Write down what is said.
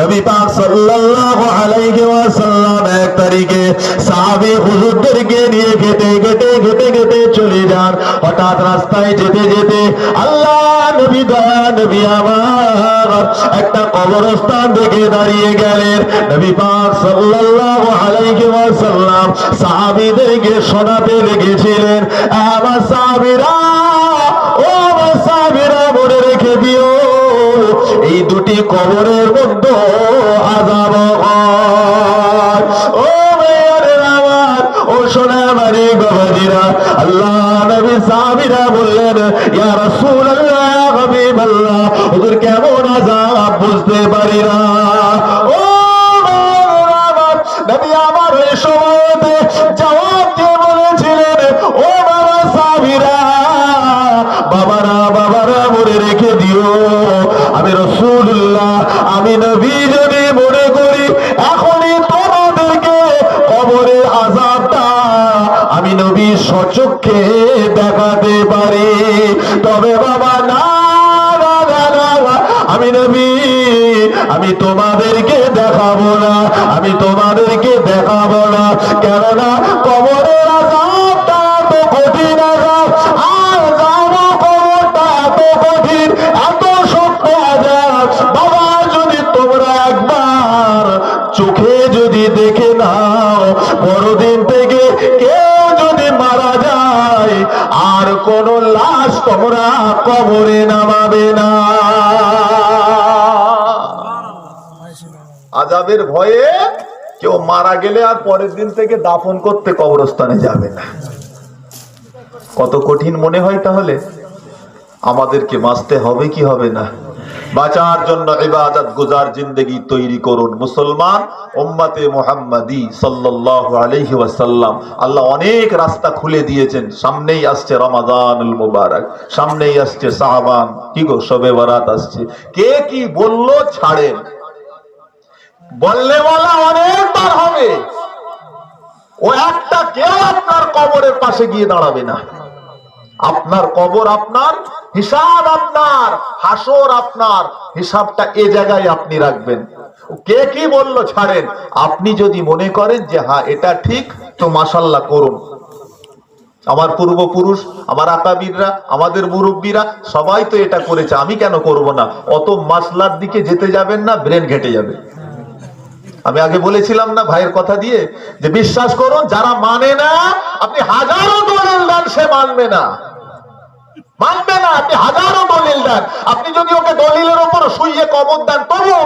নবী পাক সাল্লাল্লাহু আলাইহি ওয়াসাল্লাম এক তারিখে সাহাবী হুজুরদেরকে নিয়ে হেঁটে চলে যান। হঠাৎ রাস্তায় যেতে যেতে আল্লাহ নবী নবী আমার একটা কবরস্থান দেখে দাঁড়িয়ে গেলেন। নবী পাক সাল্লাল্লাহু আলাইহি ওয়াসাল্লাম সাহাবীদেরকে শোনাতে লেগেছিলেন, আমার সাহাবীরা, ও আমার সাহাবীরা, মনে রেখে দিও এই দুটি কবরের মধ্যে আযাব হয়। ও মেয়েদের আমার, ও সোনামারি বাবাজিরা, আল্লাহ নবী সাহাবীরা বললেন, ইয়া রাসূলুল্লাহ, ইয়া হাবিবাল্লাহ, হুজুর কেমন আযাব বুঝতে পারি না। ও মেয়েদের আমার, নবী আমার ওই সময়তে জবাব দিয়ে বলেছিলেন, ও বাবা সাহাবীরা, বাবারা মনে রেখে দিও, আমি রাসূলুল্লাহ, আমি নবী যদি মনে করি এখনই তোমাদেরকে কবরের আযাবটা আমি নবী সচক্ষে দেখাতে পারি, তবে বাবা না, আমি নবী, আমি তোমাদেরকে দেখাবো না, আমি তোমাদেরকে দেখাবো না। কেননা কবরের আযাবটা তো কঠিন আযাব, আর জানো কবরটা এত কঠিন, এত শক্ত আযাব। বাবা যদি তোমরা একবার চোখে যদি দেখে নাও, বড়দিন থেকে কেউ যদি মারা যায় আর কোন লাশ তোমরা কবরে নামাবে না। আযাবের ভয়ে কেউ মারা গেলে আর পরের দিন থেকে দাফন করতে কবরস্থানে যাবে না। কত কঠিন মনে হয়। তাহলে আমাদেরকে বাঁচতে হবে কি হবে না? বাঁচার জন্য ইবাদত গুজার জিন্দেগি তৈরি করুন। মুসলমান উম্মতে মুহাম্মাদি সাল্লাল্লাহু আলাইহি ওয়াসাল্লাম, আল্লাহ অনেক রাস্তা খুলে দিয়েছেন। সামনেই আসছে রমাদানুল মুবারক, সামনেই আসছে শাবান, কি গো শবে বরাত আসছে। কে কি বললো ছাড়েন, বললেওয়ালা অনেকবার হবে, ও একটা কেউ আপনার কবরের পাশে গিয়ে দাঁড়াবে না। আপনার কবর আপনার, হিসাব আপনার, হাসর আপনার, হিসাবটা এ জায়গায় আপনি রাখবেন। কে কি বললো ছাড়েন, আপনি যদি মনে করেন যে হ্যাঁ এটা ঠিক, তো মাশাআল্লাহ করুন। আমার পূর্বপুরুষ, আমার আকাবিররা, আমাদের মুরব্বীরা সবাই তো এটা করেছে, আমি কেন করব না? অত মাসলার দিকে যেতে যাবেন না, ব্রেন ঘেটে যাবে। আমি আগে বলেছিলাম না ভাইয়ের কথা দিয়ে, যে বিশ্বাস করুন, যারা মানে না আপনি হাজারো দলিল দেন সে মানবে না, আপনি হাজারো দলিল দেন, আপনি যদি ওকে দলিলের উপর শুইয়ে কবর দেন তবুও